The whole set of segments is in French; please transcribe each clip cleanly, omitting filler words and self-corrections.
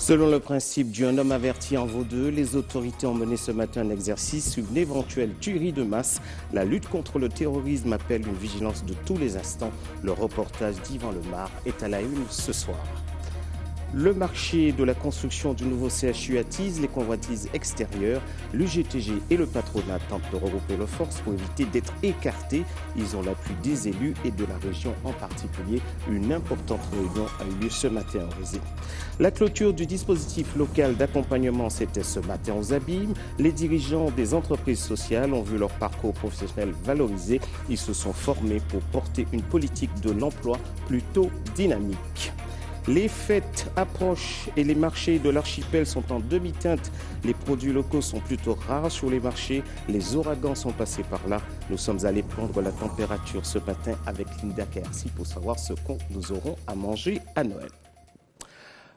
Selon le principe d'un homme averti en vaut deux, les autorités ont mené ce matin un exercice sur une éventuelle tuerie de masse. La lutte contre le terrorisme appelle une vigilance de tous les instants. Le reportage d'Yvan Lemar est à la une ce soir. Le marché de la construction du nouveau CHU attise les convoitises extérieures. L'UGTG et le patronat tentent de regrouper leurs forces pour éviter d'être écartés. Ils ont l'appui des élus et de la région en particulier. Une importante réunion a eu lieu ce matin en Résé. La clôture du dispositif local d'accompagnement, c'était ce matin aux Abîmes. Les dirigeants des entreprises sociales ont vu leur parcours professionnel valorisé. Ils se sont formés pour porter une politique de l'emploi plutôt dynamique. Les fêtes approchent et les marchés de l'archipel sont en demi-teinte. Les produits locaux sont plutôt rares sur les marchés. Les ouragans sont passés par là. Nous sommes allés prendre la température ce matin avec Linda Kersi pour savoir ce que nous aurons à manger à Noël.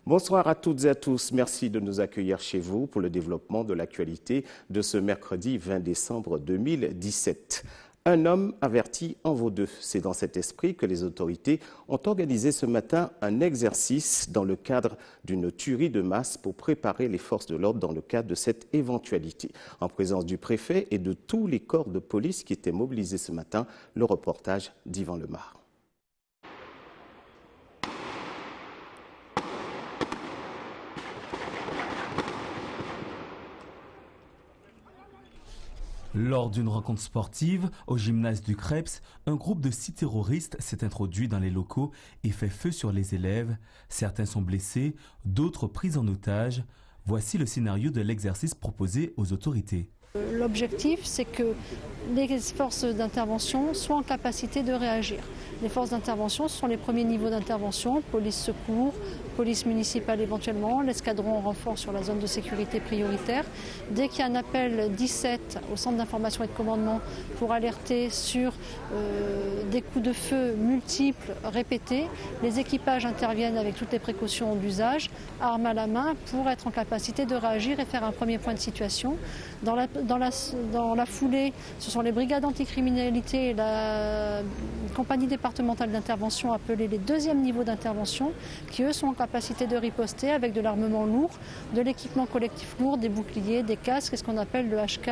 Bonsoir à toutes et à tous. Merci de nous accueillir chez vous pour le développement de l'actualité de ce mercredi 20 décembre 2017. Un homme averti en vaut deux. C'est dans cet esprit que les autorités ont organisé ce matin un exercice dans le cadre d'une tuerie de masse pour préparer les forces de l'ordre dans le cadre de cette éventualité. En présence du préfet et de tous les corps de police qui étaient mobilisés ce matin, le reportage d'Yvan Lemar. Lors d'une rencontre sportive au gymnase du Krebs, un groupe de 6 terroristes s'est introduit dans les locaux et fait feu sur les élèves. Certains sont blessés, d'autres pris en otage. Voici le scénario de l'exercice proposé aux autorités. L'objectif, c'est que les forces d'intervention soient en capacité de réagir. Les forces d'intervention sont les premiers niveaux d'intervention, police secours, police municipale éventuellement, l'escadron en renfort sur la zone de sécurité prioritaire. Dès qu'il y a un appel 17 au centre d'information et de commandement pour alerter sur des coups de feu multiples répétés, les équipages interviennent avec toutes les précautions d'usage, armes à la main, pour être en capacité de réagir et faire un premier point de situation. Dans la foulée, ce sont les brigades anticriminalité et la compagnie départementale d'intervention appelée les deuxièmes niveaux d'intervention qui eux sont en capacité de riposter avec de l'armement lourd, de l'équipement collectif lourd, des boucliers, des casques et ce qu'on appelle le HK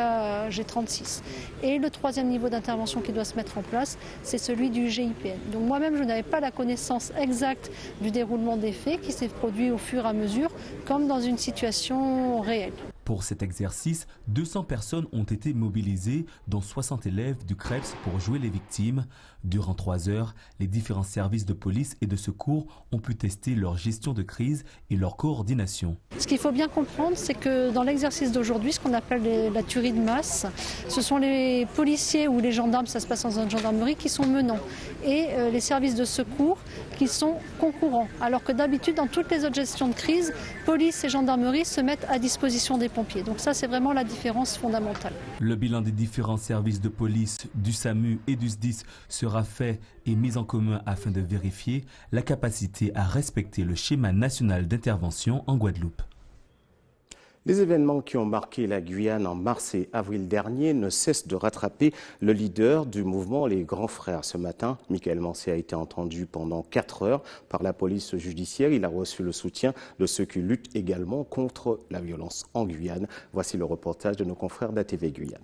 G36. Et le troisième niveau d'intervention qui doit se mettre en place, c'est celui du GIPN. Donc moi-même je n'avais pas la connaissance exacte du déroulement des faits qui s'est produit au fur et à mesure comme dans une situation réelle. Pour cet exercice, 200 personnes ont été mobilisées, dont 60 élèves du Krebs pour jouer les victimes. Durant 3 heures, les différents services de police et de secours ont pu tester leur gestion de crise et leur coordination. Ce qu'il faut bien comprendre, c'est que dans l'exercice d'aujourd'hui, ce qu'on appelle la tuerie de masse, ce sont les policiers ou les gendarmes, ça se passe dans une gendarmerie, qui sont menants et les services de secours qui sont concurrents. Alors que d'habitude, dans toutes les autres gestions de crise, police et gendarmerie se mettent à disposition des pompiers. Donc ça, c'est vraiment la différence fondamentale. Le bilan des différents services de police, du SAMU et du SDIS sera fait et mis en commun afin de vérifier la capacité à respecter le schéma national d'intervention en Guadeloupe. Les événements qui ont marqué la Guyane en mars et avril dernier ne cessent de rattraper le leader du mouvement Les Grands Frères. Ce matin, Michael Mancé a été entendu pendant 4 heures par la police judiciaire. Il a reçu le soutien de ceux qui luttent également contre la violence en Guyane. Voici le reportage de nos confrères d'ATV Guyane.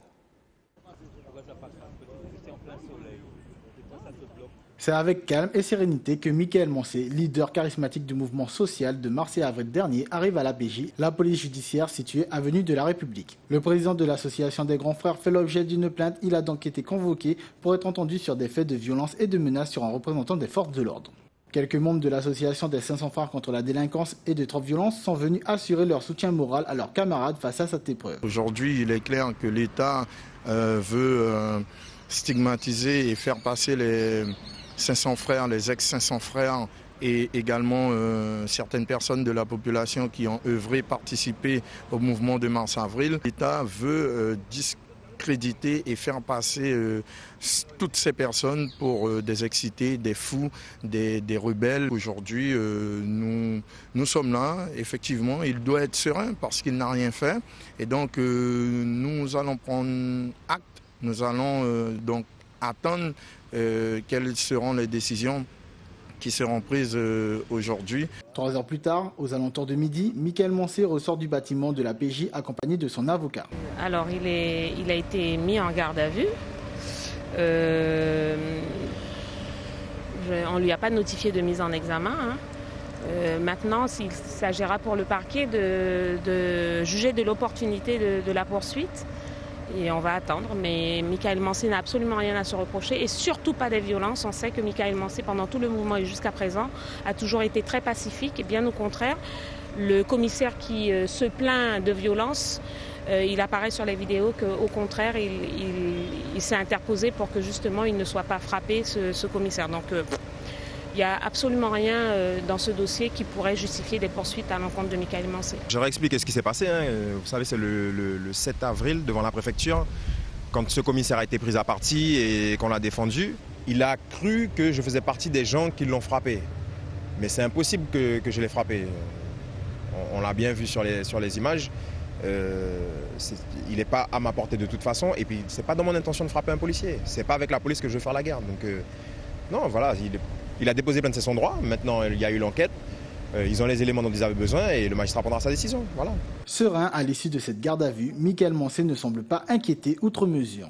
C'est avec calme et sérénité que Michael Mancé, leader charismatique du mouvement social de mars et avril dernier, arrive à la PJ, la police judiciaire située avenue de la République. Le président de l'association des Grands Frères fait l'objet d'une plainte. Il a donc été convoqué pour être entendu sur des faits de violence et de menaces sur un représentant des forces de l'ordre. Quelques membres de l'association des 500 frères contre la délinquance et de trop violence sont venus assurer leur soutien moral à leurs camarades face à cette épreuve. Aujourd'hui, il est clair que l'État veut stigmatiser et faire passer les 500 frères, les ex-500 frères et également certaines personnes de la population qui ont œuvré, participé au mouvement de mars-avril. L'État veut discréditer et faire passer toutes ces personnes pour des excités, des fous, des rebelles. Aujourd'hui, nous sommes là, effectivement, il doit être serein parce qu'il n'a rien fait. Et donc, nous allons prendre acte, nous allons donc attendre quelles seront les décisions qui seront prises aujourd'hui. 3 heures plus tard, aux alentours de midi, Michael Moncé ressort du bâtiment de la PJ accompagné de son avocat. Alors il a été mis en garde à vue. On ne lui a pas notifié de mise en examen. Maintenant, il s'agira pour le parquet de juger de l'opportunité de la poursuite. Et on va attendre, mais Michael Moncé n'a absolument rien à se reprocher et surtout pas des violences. On sait que Michael Moncé, pendant tout le mouvement et jusqu'à présent, a toujours été très pacifique et bien au contraire. Le commissaire qui se plaint de violence, il apparaît sur les vidéos qu'au contraire, il s'est interposé pour que justement il ne soit pas frappé, ce commissaire. Donc il n'y a absolument rien dans ce dossier qui pourrait justifier des poursuites à l'encontre de Michael Moncé. J'aurais expliqué ce qui s'est passé. Vous savez, c'est le 7 avril devant la préfecture, quand ce commissaire a été pris à partie et qu'on l'a défendu. Il a cru que je faisais partie des gens qui l'ont frappé. Mais c'est impossible que je l'ai frappé. On l'a bien vu sur les images. Il n'est pas à ma portée de toute façon. Et puis, ce n'est pas dans mon intention de frapper un policier. Ce n'est pas avec la police que je vais faire la guerre. Donc, non, voilà. Il a déposé plainte, c'est son droit. Maintenant, il y a eu l'enquête. Ils ont les éléments dont ils avaient besoin et le magistrat prendra sa décision. Voilà. Serein à l'issue de cette garde à vue, Michael Moncé ne semble pas inquiété outre mesure.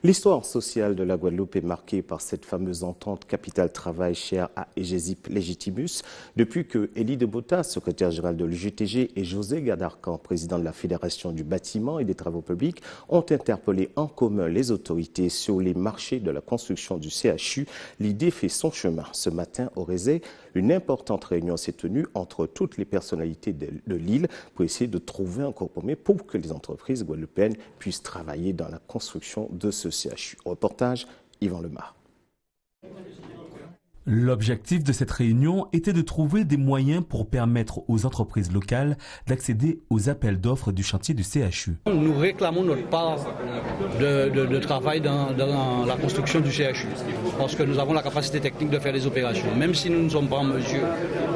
L'histoire sociale de la Guadeloupe est marquée par cette fameuse entente capital-travail chère à Egésip Légitimus. Depuis que Élie de Botha, secrétaire général de l'UGTG, et José Gadarcan, président de la Fédération du bâtiment et des travaux publics, ont interpellé en commun les autorités sur les marchés de la construction du CHU, l'idée fait son chemin. Ce matin, au Rézé, une importante réunion s'est tenue entre toutes les personnalités de l'île pour essayer de trouver un compromis pour que les entreprises guadeloupéennes puissent travailler dans la construction de ce CHU. Reportage, Yvan Lemar. L'objectif de cette réunion était de trouver des moyens pour permettre aux entreprises locales d'accéder aux appels d'offres du chantier du CHU. Nous réclamons notre part de travail dans la construction du CHU parce que nous avons la capacité technique de faire des opérations. Même si nous ne sommes pas en mesure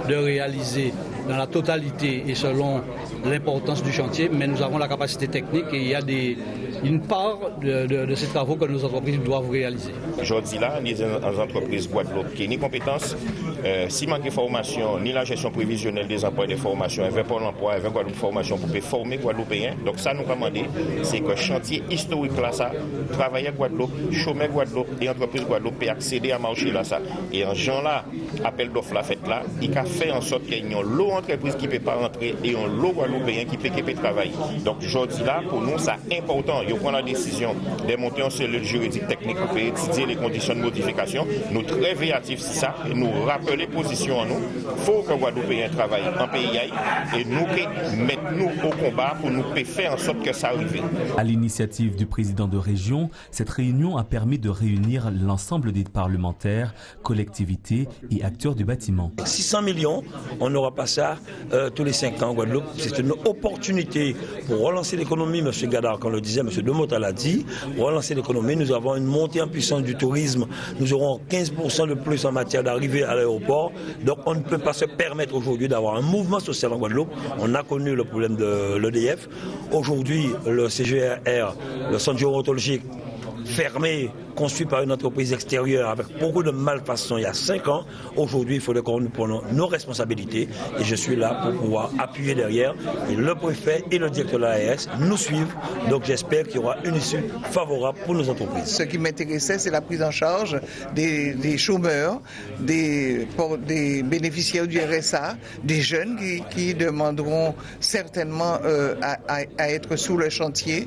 de réaliser dans la totalité et selon l'importance du chantier, mais nous avons la capacité technique et il y a une part de ces travaux que nos entreprises doivent réaliser. Aujourd'hui, là, les entreprises Guadeloupe qui n'ont ni compétences, si manque de formation, ni la gestion prévisionnelle des emplois et des formations, avec Pôle emploi, avec Guadeloupe formation pour former Guadeloupéens. Donc ça, nous commandons, c'est que chantier historique là, ça, travailler Guadeloupe, chômer Guadeloupe et entreprise Guadeloupe peut accéder à marché là, ça. Et en gens là, appel d'offres la fête là, il a fait en sorte qu'il y ait une lot entreprise qui ne peut pas rentrer et un lot Guadeloupéen qui peut travailler. Donc aujourd'hui là, pour nous, c'est important. Il prend la décision de monter en cellule juridique technique pour étudier les conditions de modification. Nous très véatifs c'est ça, et nous rappeler position en nous. Il faut que Guadeloupéens travaillent en pays et nous mettons au combat pour nous faire en sorte que ça arrive. À l'initiative du président de région, cette réunion a permis de réunir l'ensemble des parlementaires, collectivités et acteurs du bâtiment. 600 millions, on n'aura pas ça tous les 5 ans en Guadeloupe. C'est une opportunité pour relancer l'économie, M. Gadarcan le disait, M. De Botha l'a dit, relancer l'économie. Nous avons une montée en puissance du tourisme. Nous aurons 15% de plus en matière d'arrivée à l'aéroport. Donc on ne peut pas se permettre aujourd'hui d'avoir un mouvement social en Guadeloupe. On a connu le problème de l'EDF. Aujourd'hui, le CGR, le centre gérontologique, fermé, construit par une entreprise extérieure avec beaucoup de malfaçons il y a 5 ans. Aujourd'hui, il faudrait qu'on nous prenions nos responsabilités et je suis là pour pouvoir appuyer derrière. Et le préfet et le directeur de l'ARS nous suivent. Donc j'espère qu'il y aura une issue favorable pour nos entreprises. Ce qui m'intéressait, c'est la prise en charge des chômeurs, des bénéficiaires du RSA, des jeunes qui demanderont certainement à être sous le chantier.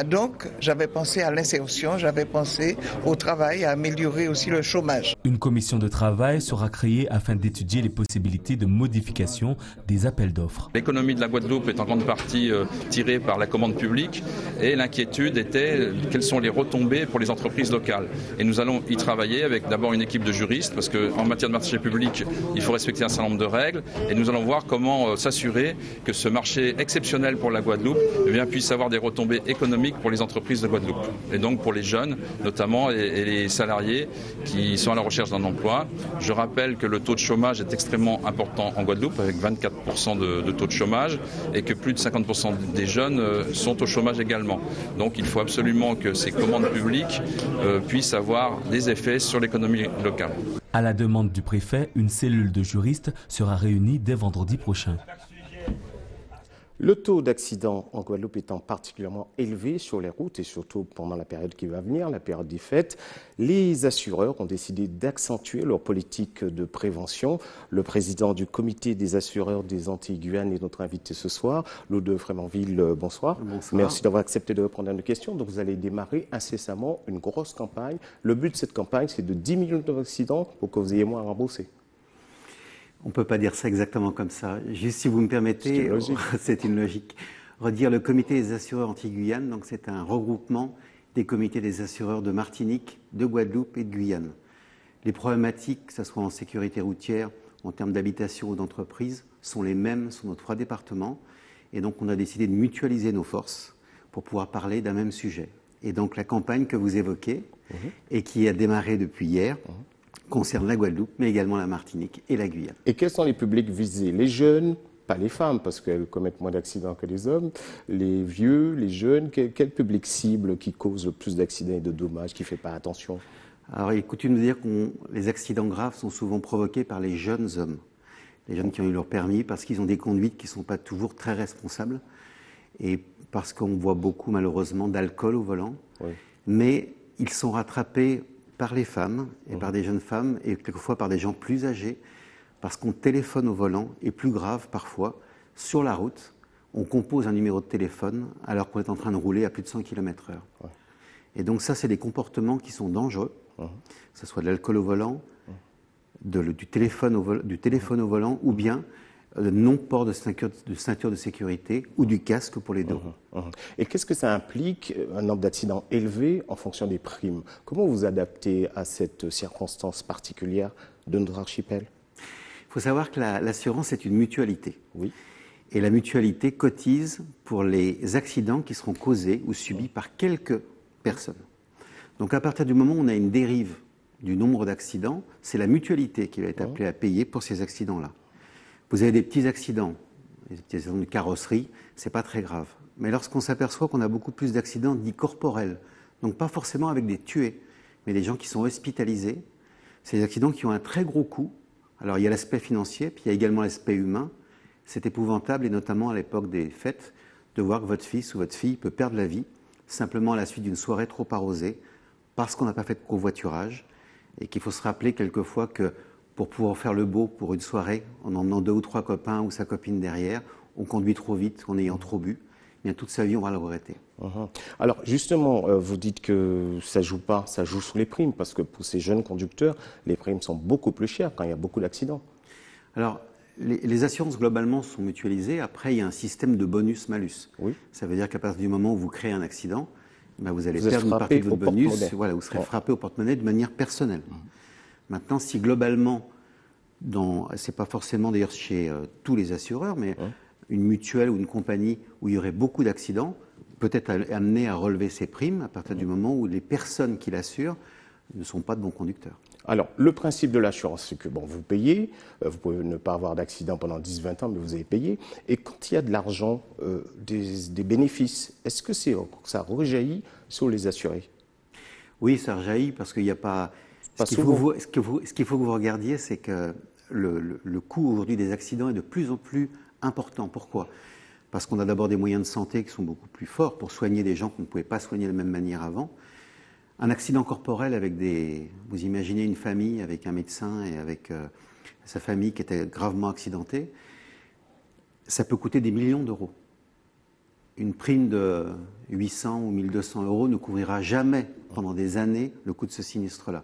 Donc j'avais pensé à l'insertion, j'avais pensé au travail, à améliorer aussi le chômage. Une commission de travail sera créée afin d'étudier les possibilités de modification des appels d'offres. L'économie de la Guadeloupe est en grande partie tirée par la commande publique et l'inquiétude était quelles sont les retombées pour les entreprises locales. Et nous allons y travailler avec d'abord une équipe de juristes parce qu'en matière de marché public, il faut respecter un certain nombre de règles et nous allons voir comment s'assurer que ce marché exceptionnel pour la Guadeloupe puisse avoir des retombées économiques pour les entreprises de Guadeloupe et donc pour les jeunes notamment et les salariés qui sont à la recherche recherche d'un emploi. Je rappelle que le taux de chômage est extrêmement important en Guadeloupe, avec 24% de taux de chômage, et que plus de 50% des jeunes sont au chômage également. Donc il faut absolument que ces commandes publiques puissent avoir des effets sur l'économie locale. À la demande du préfet, une cellule de juristes sera réunie dès vendredi prochain. Le taux d'accidents en Guadeloupe étant particulièrement élevé sur les routes et surtout pendant la période qui va venir, la période des fêtes, les assureurs ont décidé d'accentuer leur politique de prévention. Le président du comité des assureurs des Antilles-Guyane est notre invité ce soir. Lode Frémanville, bonsoir. Bonsoir. Merci d'avoir accepté de répondre à nos questions. Donc vous allez démarrer incessamment une grosse campagne. Le but de cette campagne, c'est de diminuer d'accidents pour que vous ayez moins à rembourser. On ne peut pas dire ça exactement comme ça. Juste si vous me permettez, c'est une logique. Redire le comité des assureurs Antilles-Guyane, donc c'est un regroupement des comités des assureurs de Martinique, de Guadeloupe et de Guyane. Les problématiques, que ce soit en sécurité routière, en termes d'habitation ou d'entreprise, sont les mêmes sur nos 3 départements. Et donc on a décidé de mutualiser nos forces pour pouvoir parler d'un même sujet. Et donc la campagne que vous évoquez, et qui a démarré depuis hier, concerne la Guadeloupe, mais également la Martinique et la Guyane. Et quels sont les publics visés? Les jeunes, pas les femmes, parce qu'elles commettent moins d'accidents que les hommes, les vieux, les jeunes, quel public cible qui cause le plus d'accidents et de dommages, qui ne fait pas attention? Alors, il est coutume de dire que les accidents graves sont souvent provoqués par les jeunes hommes. Les jeunes qui ont eu leur permis, parce qu'ils ont des conduites qui ne sont pas toujours très responsables, et parce qu'on voit beaucoup, malheureusement, d'alcool au volant. Oui. Mais ils sont rattrapés par les femmes et par des jeunes femmes et quelquefois par des gens plus âgés parce qu'on téléphone au volant et plus grave parfois, sur la route, on compose un numéro de téléphone alors qu'on est en train de rouler à plus de 100 km/h. Ouais. Et donc ça, c'est des comportements qui sont dangereux, que ce soit de l'alcool au volant, du téléphone au volant ou bien le non-port de ceinture de sécurité ou du casque pour les dos. Et qu'est-ce que ça implique, un nombre d'accidents élevé en fonction des primes? Comment vous adaptez à cette circonstance particulière de notre archipel? Il faut savoir que l'assurance est une mutualité. Oui. Et la mutualité cotise pour les accidents qui seront causés ou subis par quelques personnes. Donc à partir du moment où on a une dérive du nombre d'accidents, c'est la mutualité qui va être appelée à payer pour ces accidents-là. Vous avez des petits accidents de carrosserie, c'est pas très grave. Mais lorsqu'on s'aperçoit qu'on a beaucoup plus d'accidents dits corporels, donc pas forcément avec des tués, mais des gens qui sont hospitalisés, c'est des accidents qui ont un très gros coût. Alors il y a l'aspect financier, puis il y a également l'aspect humain. C'est épouvantable, et notamment à l'époque des fêtes, de voir que votre fils ou votre fille peut perdre la vie simplement à la suite d'une soirée trop arrosée, parce qu'on n'a pas fait de covoiturage, et qu'il faut se rappeler quelquefois que pour pouvoir faire le beau pour une soirée, en emmenant 2 ou 3 copains ou sa copine derrière, on conduit trop vite, en ayant trop bu, bien toute sa vie, on va le regretter. Alors justement, vous dites que ça joue pas, ça joue sur les primes, parce que pour ces jeunes conducteurs, les primes sont beaucoup plus chères quand il y a beaucoup d'accidents. Alors, les assurances globalement sont mutualisées. Après, il y a un système de bonus-malus. Oui. Ça veut dire qu'à partir du moment où vous créez un accident, ben vous allez perdre une partie de votre bonus. Voilà, vous serez frappé au porte-monnaie de manière personnelle. Maintenant, si globalement, c'est pas forcément d'ailleurs chez tous les assureurs, mais une mutuelle ou une compagnie où il y aurait beaucoup d'accidents, peut-être amené à relever ses primes à partir du moment où les personnes qui l'assurent ne sont pas de bons conducteurs. Alors, le principe de l'assurance, c'est que vous payez, vous pouvez ne pas avoir d'accident pendant 10-20 ans, mais vous avez payé. Et quand il y a de l'argent, des bénéfices, est-ce que ça rejaillit sur les assurés? Oui, ça rejaillit parce qu'il n'y a pas... Ce qu'il faut que vous regardiez, c'est que le coût aujourd'hui des accidents est de plus en plus important. Pourquoi? Parce qu'on a d'abord des moyens de santé qui sont beaucoup plus forts pour soigner des gens qu'on ne pouvait pas soigner de la même manière avant. Un accident corporel avec vous imaginez une famille avec un médecin et avec sa famille qui était gravement accidentée, ça peut coûter des millions d'euros. Une prime de 800 ou 1200 euros ne couvrira jamais pendant des années le coût de ce sinistre-là.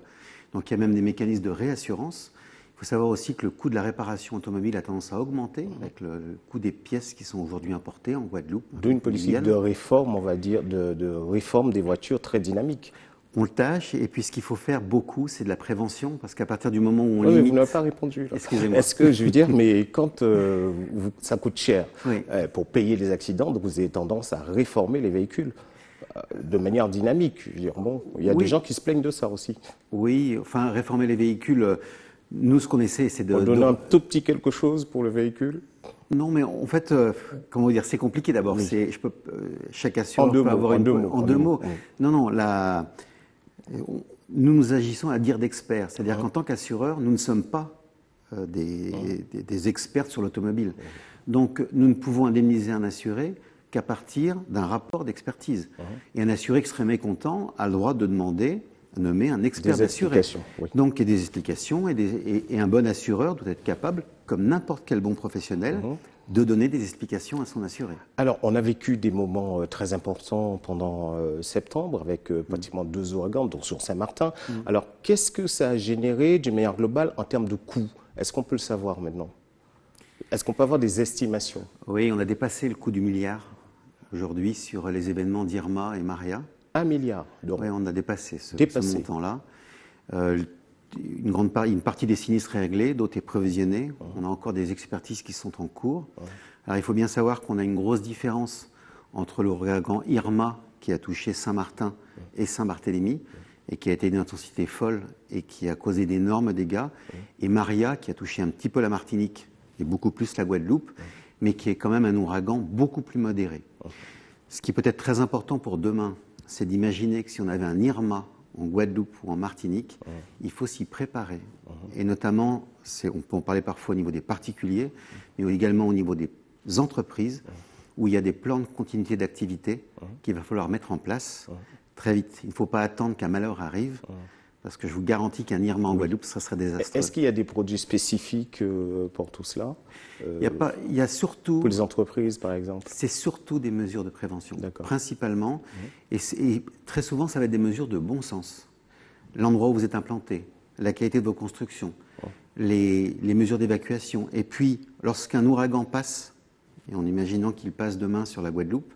Donc il y a même des mécanismes de réassurance. Il faut savoir aussi que le coût de la réparation automobile a tendance à augmenter avec le coût des pièces qui sont aujourd'hui importées en Guadeloupe. D'où une politique de réforme, on va dire, de réforme des voitures très dynamique. On le tâche, et puis ce qu'il faut faire beaucoup, c'est de la prévention, parce qu'à partir du moment où on limite... Oui, vous n'avez pas répondu. Excusez-moi. Est-ce que, je veux dire, mais quand ça coûte cher pour payer les accidents, donc vous avez tendance à réformer les véhicules de manière dynamique. Je veux dire, bon, il y a des gens qui se plaignent de ça aussi. Oui, enfin, réformer les véhicules, nous, ce qu'on essaie, c'est de... donner un tout petit quelque chose pour le véhicule. Non, mais en fait, comment dire, c'est compliqué d'abord. Oui. Chaque assureur peut avoir en deux mots. Non, nous agissons à dire d'experts. C'est-à-dire qu'en tant qu'assureur, nous ne sommes pas des experts sur l'automobile. Donc, nous ne pouvons indemniser un assuré qu'à partir d'un rapport d'expertise. Et un assuré qui serait mécontent a le droit de demander, nommer un expert d'assuré. Oui. Donc, il y a des explications et un bon assureur doit être capable, comme n'importe quel bon professionnel, de donner des explications à son assuré. Alors, on a vécu des moments très importants pendant septembre avec pratiquement 2 ouragans, donc sur Saint-Martin. Alors, qu'est-ce que ça a généré d'une manière globale en termes de coûts? Est-ce qu'on peut le savoir maintenant? Est-ce qu'on peut avoir des estimations? Oui, on a dépassé le coût du milliard aujourd'hui sur les événements d'Irma et Maria. 1 milliard d'euros. Oui, on a dépassé ce montant-là. Une partie des sinistres est réglée, d'autres est provisionnée. On a encore des expertises qui sont en cours. Alors, il faut bien savoir qu'on a une grosse différence entre l'ouragan Irma, qui a touché Saint-Martin et Saint-Barthélemy, et qui a été d'une intensité folle et qui a causé d'énormes dégâts, et Maria, qui a touché un petit peu la Martinique et beaucoup plus la Guadeloupe, mais qui est quand même un ouragan beaucoup plus modéré. Ce qui peut être très important pour demain, c'est d'imaginer que si on avait un Irma en Guadeloupe ou en Martinique, il faut s'y préparer. Et notamment, on peut en parler parfois au niveau des particuliers, mais également au niveau des entreprises, où il y a des plans de continuité d'activité qu'il va falloir mettre en place très vite. Il ne faut pas attendre qu'un malheur arrive, parce que je vous garantis qu'un Irma en Guadeloupe, ça serait désastreux. Est-ce qu'il y a des produits spécifiques pour tout cela? Il y a surtout... Pour les entreprises, par exemple? C'est surtout des mesures de prévention, principalement. Et très souvent, ça va être des mesures de bon sens. L'endroit où vous êtes implanté, la qualité de vos constructions, les mesures d'évacuation. Et puis, lorsqu'un ouragan passe, et en imaginant qu'il passe demain sur la Guadeloupe,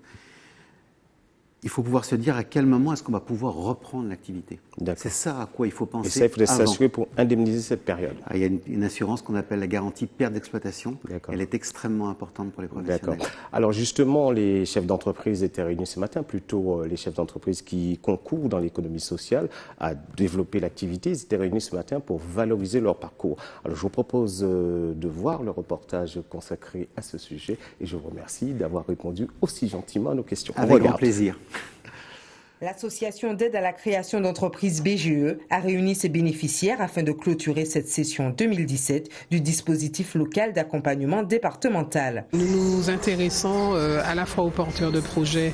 il faut pouvoir se dire à quel moment est-ce qu'on va pouvoir reprendre l'activité. C'est ça à quoi il faut penser. Et ça, il faudrait s'assurer pour indemniser cette période. Il y a une assurance qu'on appelle la garantie perte d'exploitation. Elle est extrêmement importante pour les professionnels. Alors justement, les chefs d'entreprise étaient réunis ce matin, plutôt les chefs d'entreprise qui concourent dans l'économie sociale à développer l'activité. Ils étaient réunis ce matin pour valoriser leur parcours. Alors je vous propose de voir le reportage consacré à ce sujet et je vous remercie d'avoir répondu aussi gentiment à nos questions. Avec grand plaisir. L'association d'aide à la création d'entreprises BGE a réuni ses bénéficiaires afin de clôturer cette session 2017 du dispositif local d'accompagnement départemental. Nous nous intéressons à la fois aux porteurs de projets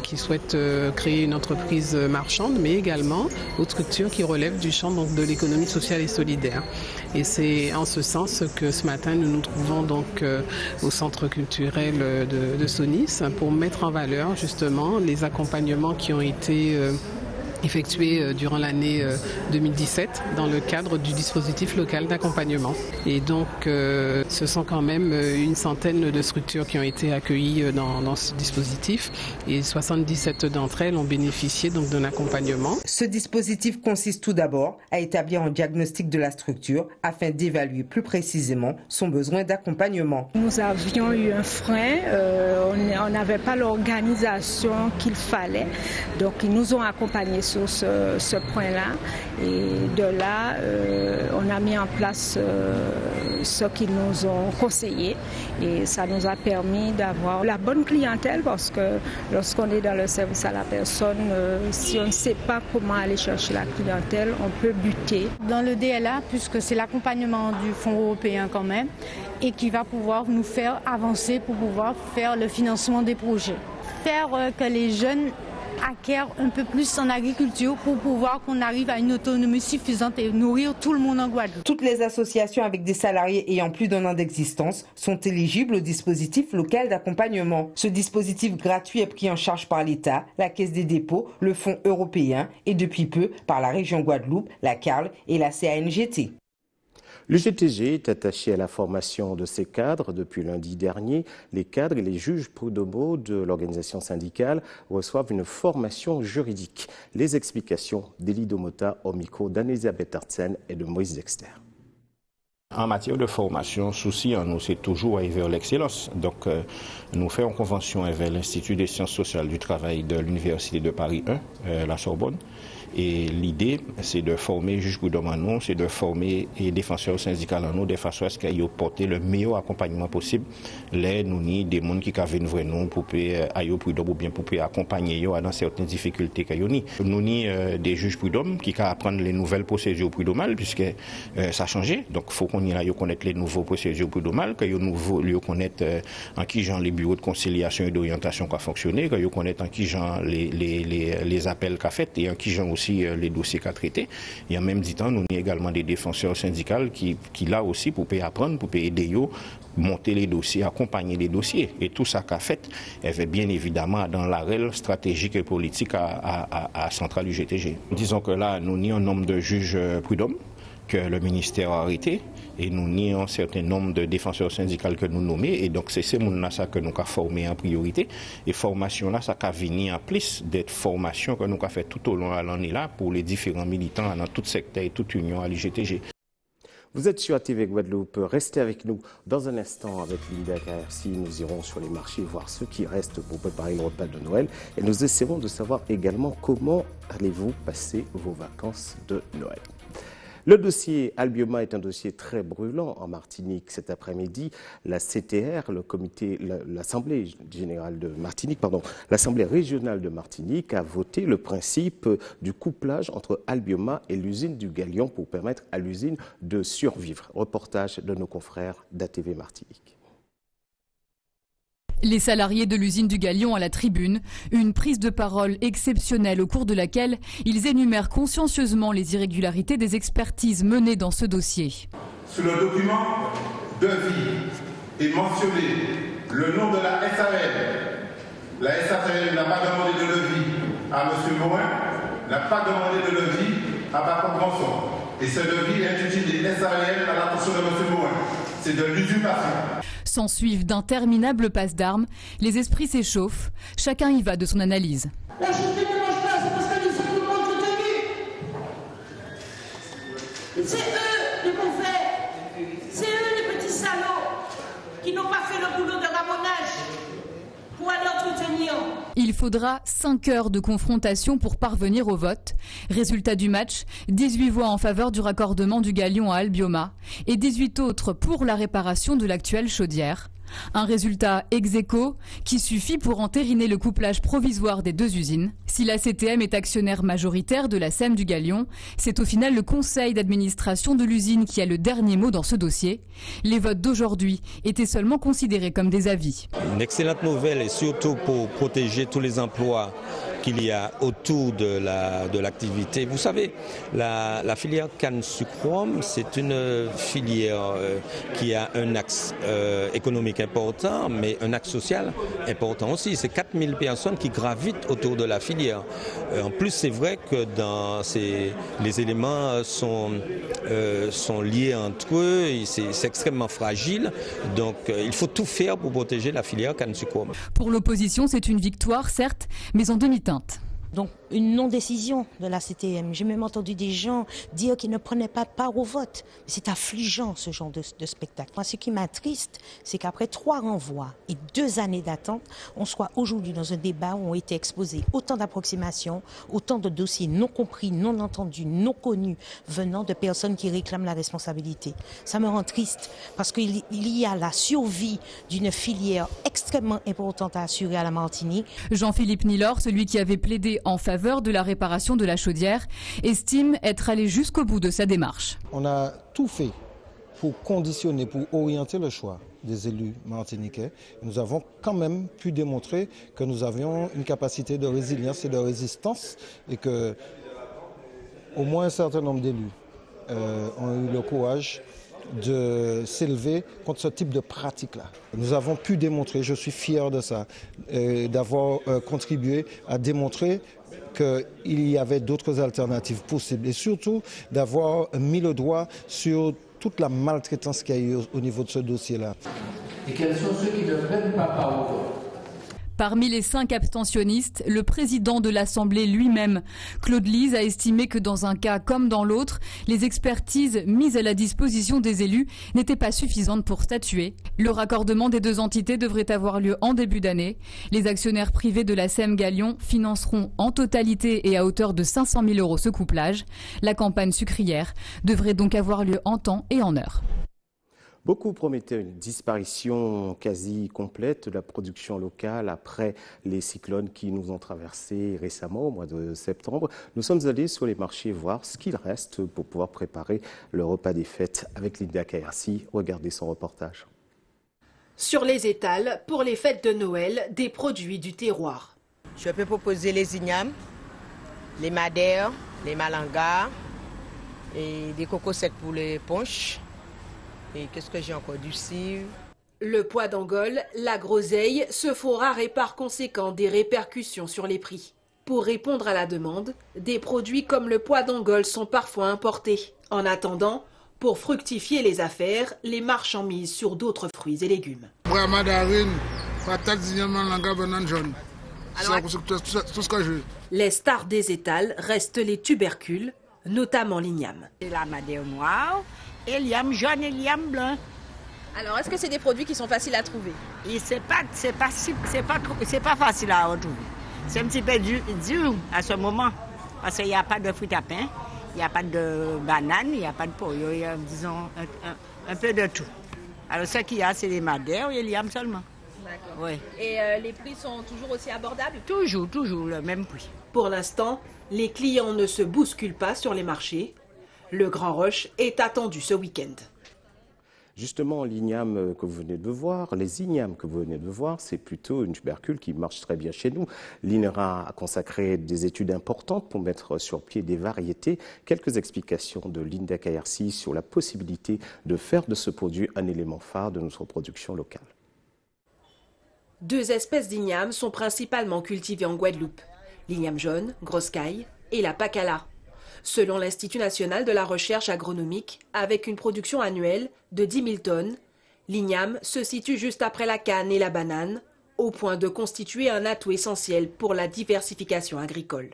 qui souhaitent créer une entreprise marchande, mais également aux structures qui relèvent du champ donc, de l'économie sociale et solidaire. Et c'est en ce sens que ce matin nous nous trouvons donc au centre culturel de Sonis pour mettre en valeur justement les accompagnements qui ont été effectués durant l'année 2017 dans le cadre du dispositif local d'accompagnement. Et donc, ce sont quand même une centaine de structures qui ont été accueillies dans ce dispositif et 77 d'entre elles ont bénéficié donc d'un accompagnement. Ce dispositif consiste tout d'abord à établir un diagnostic de la structure afin d'évaluer plus précisément son besoin d'accompagnement. Nous avions eu un frein, on n'avait pas l'organisation qu'il fallait, donc ils nous ont accompagnés sur ce point-là et de là on a mis en place ce qu'ils nous ont conseillé et ça nous a permis d'avoir la bonne clientèle parce que lorsqu'on est dans le service à la personne, si on ne sait pas comment aller chercher la clientèle, on peut buter. Dans le DLA, puisque c'est l'accompagnement du Fonds européen quand même et qui va pouvoir nous faire avancer pour pouvoir faire le financement des projets. Faire que les jeunes acquièrent un peu plus en agriculture pour pouvoir qu'on arrive à une autonomie suffisante et nourrir tout le monde en Guadeloupe. Toutes les associations avec des salariés ayant plus d'1 an d'existence sont éligibles au dispositif local d'accompagnement. Ce dispositif gratuit est pris en charge par l'État, la Caisse des dépôts, le Fonds européen et depuis peu par la région Guadeloupe, la CARL et la CANGT. Le GTG est attaché à la formation de ses cadres. Depuis lundi dernier, les cadres et les juges prud'homaux de l'organisation syndicale reçoivent une formation juridique. Les explications d'Élie Domota au micro d'Anne-Elisabeth Artsen et de Moïse Dexter. En matière de formation, souci en nous, c'est toujours aller vers l'excellence. Donc, nous faisons convention avec l'Institut des sciences sociales du travail de l'Université de Paris 1, la Sorbonne. Et l'idée, c'est de former juges prud'hommes en nous, c'est de former les défenseurs syndicaux en nous, de façon à ce qu'ils portent le meilleur accompagnement possible. Là, nous avons des gens qui ont vrai nom pour aller prud'homme ou bien pour accompagner dans certaines difficultés qu'ils ont. Nous avons des juges prud'hommes qui peuvent apprendre les nouvelles procédures prud'homales, puisque ça a changé. Donc, il faut qu'on y aille connaître les nouveaux procédures prud'homales, qu'ils connaissent en qui genre les bureaux de conciliation et d'orientation qui ont fonctionné, qu'ils connaissent en qui genre les appels qu'a fait et en qui genre aussi les dossiers qu'a traités. Et en même temps, nous avons également des défenseurs syndicaux qui là aussi pour apprendre, pour aider eux, monter les dossiers, accompagner les dossiers. Et tout ça qu'a fait, elle fait bien évidemment dans l'arrêt stratégique et politique à centrale UGTG. Disons que là, nous avons un nombre de juges prud'hommes que le ministère a arrêté et nous avons un certain nombre de défenseurs syndicaux que nous nommons et donc c'est ces gens-là que nous avons formé en priorité et formation là ça a venu en plus d'être formation que nous avons fait tout au long de l'année là pour les différents militants dans tout secteur et toute union à l'UGTG. Vous êtes sur ATV Guadeloupe, restez avec nous dans un instant avec Linda Carrercy. Nous irons sur les marchés voir ce qui reste pour préparer le repas de Noël et nous essaierons de savoir également comment allez-vous passer vos vacances de Noël. Le dossier Albioma est un dossier très brûlant en Martinique. Cet après-midi, la CTR, l'Assemblée générale de Martinique, l'Assemblée régionale de Martinique a voté le principe du couplage entre Albioma et l'usine du Galion pour permettre à l'usine de survivre. Reportage de nos confrères d'ATV Martinique. Les salariés de l'usine du Galion à la tribune, une prise de parole exceptionnelle au cours de laquelle ils énumèrent consciencieusement les irrégularités des expertises menées dans ce dossier. Sur le document de vie est mentionné le nom de la SARL. La SARL n'a pas demandé de levis à M. Morin, n'a pas demandé de levis à Paco Granson. Et ce levis est intitulé SARL à l'attention de M. Morin. C'est de l'usurpation. S'ensuivent d'interminables passes d'armes, les esprits s'échauffent, chacun y va de son analyse. La chose qui ne mange pas, c'est parce que les autres mangent de c'est eux les mauvais, c'est eux les petits salauds qui n'ont pas fait le boulot de ramonage pour aller entretenir. Il faudra 5 heures de confrontation pour parvenir au vote. Résultat du match, 18 voix en faveur du raccordement du Galion à Albioma et 18 autres pour la réparation de l'actuelle chaudière. Un résultat ex aequo qui suffit pour entériner le couplage provisoire des deux usines. Si la CTM est actionnaire majoritaire de la SEM du Galion, c'est au final le conseil d'administration de l'usine qui a le dernier mot dans ce dossier. Les votes d'aujourd'hui étaient seulement considérés comme des avis. Une excellente nouvelle et surtout pour protéger tous les emplois qu'il y a autour de l'activité. Vous savez, la filière canne-sucre, c'est une filière qui a un axe économique important, mais un axe social important aussi. C'est 4000 personnes qui gravitent autour de la filière. En plus, c'est vrai que les éléments sont liés entre eux, c'est extrêmement fragile, donc il faut tout faire pour protéger la filière canne-sucre. Pour l'opposition, c'est une victoire, certes, mais en demi-teinte. Donc une non-décision de la CTM. J'ai même entendu des gens dire qu'ils ne prenaient pas part au vote. C'est affligeant ce genre de spectacle. Moi, ce qui m'attriste, c'est qu'après 3 renvois et 2 années d'attente, on soit aujourd'hui dans un débat où ont été exposés autant d'approximations, autant de dossiers non compris, non entendus, non connus, venant de personnes qui réclament la responsabilité. Ça me rend triste parce qu'il y a la survie d'une filière extrêmement importante à assurer à la Martinique. Jean-Philippe Nilor, celui qui avait plaidé en faveur de la réparation de la chaudière, estime être allé jusqu'au bout de sa démarche. On a tout fait pour conditionner, pour orienter le choix des élus martiniquais. Nous avons quand même pu démontrer que nous avions une capacité de résilience et de résistance et que au moins un certain nombre d'élus ont eu le courage de s'élever contre ce type de pratique-là. Nous avons pu démontrer, je suis fier de ça, d'avoir contribué à démontrer qu'il y avait d'autres alternatives possibles et surtout d'avoir mis le doigt sur toute la maltraitance qu'il y a eu au niveau de ce dossier-là. Et quels sont ceux qui ne prennent pas part au vote? Parmi les 5 abstentionnistes, le président de l'Assemblée lui-même, Claude Lise, a estimé que dans un cas comme dans l'autre, les expertises mises à la disposition des élus n'étaient pas suffisantes pour statuer. Le raccordement des 2 entités devrait avoir lieu en début d'année. Les actionnaires privés de la SEM Galion financeront en totalité et à hauteur de 500 000 € ce couplage. La campagne sucrière devrait donc avoir lieu en temps et en heure. Beaucoup promettaient une disparition quasi complète de la production locale après les cyclones qui nous ont traversés récemment au mois de septembre. Nous sommes allés sur les marchés voir ce qu'il reste pour pouvoir préparer le repas des fêtes avec Linda Kayersi. Regardez son reportage. Sur les étals, pour les fêtes de Noël, des produits du terroir. Je peux proposer les ignames, les madères, les malangas et des cocos secs pour les punches. Et qu'est-ce que j'ai encore? Du cidre. Le pois d'Angole, la groseille se font rares et par conséquent des répercussions sur les prix. Pour répondre à la demande, des produits comme le pois d'Angole sont parfois importés. En attendant, pour fructifier les affaires, les marchands misent sur d'autres fruits et légumes. Ouais, mandarine, patate, malanga, banane jaune. C'est tout ce que je veux. Les stars des étals restent les tubercules, notamment l'igname. La madère noire, et l'igname jaune et l'igname blanc. Alors, est-ce que c'est des produits qui sont faciles à trouver? Et c'est pas facile à retrouver. C'est un petit peu dur à ce moment, parce qu'il n'y a pas de fruits à pain, il n'y a pas de banane, il n'y a pas de poyo, il y a, disons, un peu de tout. Alors, ce qu'il y a, c'est les madères et l'igname seulement. D'accord. Ouais. Et les prix sont toujours aussi abordables? Toujours le même prix. Pour l'instant, les clients ne se bousculent pas sur les marchés. Le Grand Rush est attendu ce week-end. Justement, l'igname que vous venez de voir, les ignames que vous venez de voir, c'est plutôt une tubercule qui marche très bien chez nous. L'INRA a consacré des études importantes pour mettre sur pied des variétés. Quelques explications de Linda Kayersi sur la possibilité de faire de ce produit un élément phare de notre production locale. 2 espèces d'igname sont principalement cultivées en Guadeloupe. L'igname jaune, grosse caille, et la pacala. Selon l'Institut national de la recherche agronomique, avec une production annuelle de 10 000 tonnes, l'igname se situe juste après la canne et la banane, au point de constituer un atout essentiel pour la diversification agricole.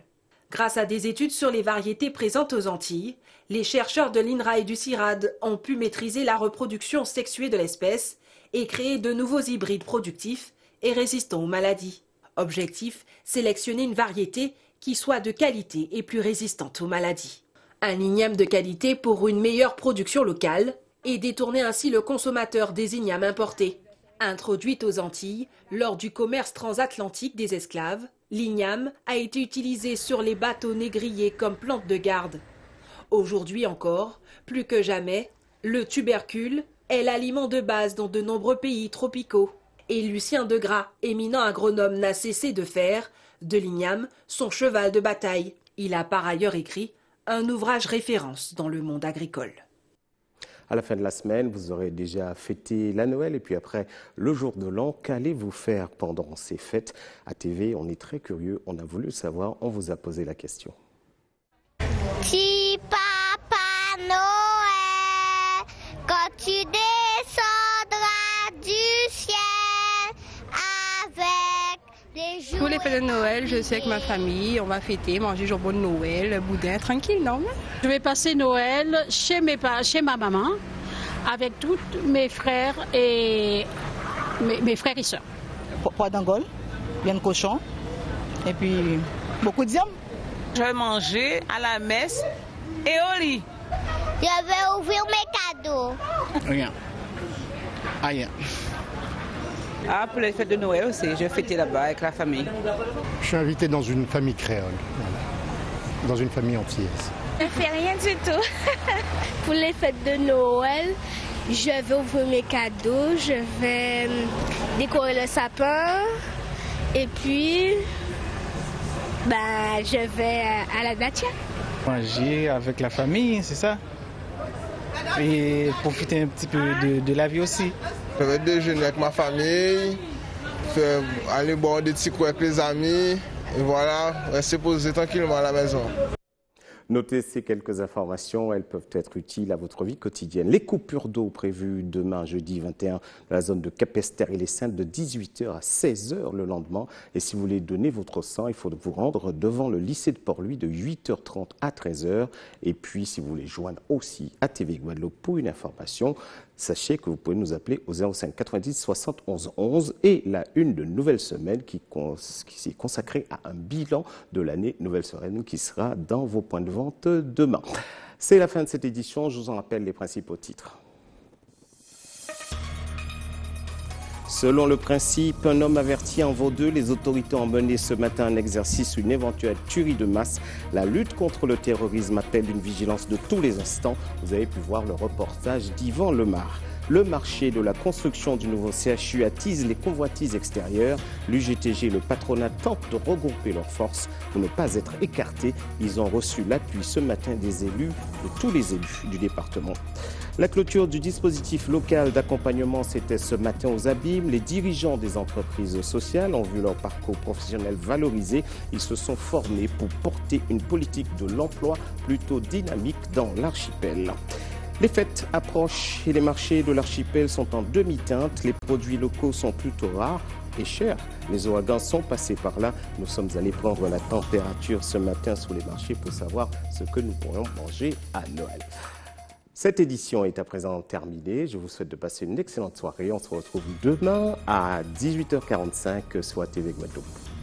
Grâce à des études sur les variétés présentes aux Antilles, les chercheurs de l'INRA et du CIRAD ont pu maîtriser la reproduction sexuée de l'espèce et créer de nouveaux hybrides productifs et résistants aux maladies. Objectif, sélectionner une variété qui soit de qualité et plus résistante aux maladies. Un igname de qualité pour une meilleure production locale et détourner ainsi le consommateur des ignames importés. Introduite aux Antilles lors du commerce transatlantique des esclaves, l'igname a été utilisé sur les bateaux négriers comme plante de garde. Aujourd'hui encore, plus que jamais, le tubercule est l'aliment de base dans de nombreux pays tropicaux. Et Lucien Degras, éminent agronome, n'a cessé de faire de l'igname son cheval de bataille. Il a par ailleurs écrit un ouvrage référence dans le monde agricole. À la fin de la semaine, vous aurez déjà fêté la Noël et puis après le jour de l'an. Qu'allez-vous faire pendant ces fêtes? À TV, on est très curieux, on a voulu le savoir, on vous a posé la question. Petit Papa Noël, quand tu descendras du ciel avec des jouets... Pour les fêtes de Noël, je suis avec ma famille, on va fêter, manger jambon de Noël, boudin, tranquille, non? Je vais passer Noël chez ma maman, avec tous mes frères et mes frères et sœurs. Pois d'Angole, bien de cochon, et puis beaucoup de viande. Je vais manger à la messe et au lit. Je vais ouvrir mes cadeaux. Rien. Rien. Ah, pour les fêtes de Noël aussi, je vais fêter là-bas avec la famille. Je suis invité dans une famille créole, voilà. Dans une famille antillaise. Je ne fais rien du tout. Pour les fêtes de Noël, je vais ouvrir mes cadeaux, je vais décorer le sapin et puis je vais à la dacha. Manger avec la famille, c'est ça. Et profiter un petit peu de la vie aussi. Je vais déjeuner avec ma famille, aller boire des petits coups avec les amis et voilà, rester posé tranquillement à la maison. Notez ces quelques informations, elles peuvent être utiles à votre vie quotidienne. Les coupures d'eau prévues demain, jeudi 21, dans la zone de Capesterre et les Saintes, de 18h à 16h le lendemain. Et si vous voulez donner votre sang, il faut vous rendre devant le lycée de Port-Louis de 8h30 à 13h. Et puis, si vous voulez joindre aussi à TV Guadeloupe pour une information, sachez que vous pouvez nous appeler au 05 90 71 11 et la une de Nouvelle Semaine qui est consacrée à un bilan de l'année Nouvelle Semaine qui sera dans vos points de vente demain. C'est la fin de cette édition, je vous en rappelle les principaux titres. Selon le principe, un homme averti en vaut deux. Les autorités ont mené ce matin un exercice sur une éventuelle tuerie de masse. La lutte contre le terrorisme appelle une vigilance de tous les instants. Vous avez pu voir le reportage d'Yvan Lemar. Le marché de la construction du nouveau CHU attise les convoitises extérieures. L'UGTG et le patronat tentent de regrouper leurs forces pour ne pas être écartés. Ils ont reçu l'appui ce matin des élus, de tous les élus du département. La clôture du dispositif local d'accompagnement, c'était ce matin aux Abîmes. Les dirigeants des entreprises sociales ont vu leur parcours professionnel valorisé. Ils se sont formés pour porter une politique de l'emploi plutôt dynamique dans l'archipel. Les fêtes approchent et les marchés de l'archipel sont en demi-teinte. Les produits locaux sont plutôt rares et chers. Les ouragans sont passés par là. Nous sommes allés prendre la température ce matin sur les marchés pour savoir ce que nous pourrions manger à Noël. Cette édition est à présent terminée. Je vous souhaite de passer une excellente soirée. On se retrouve demain à 18h45 sur TV Guadeloupe.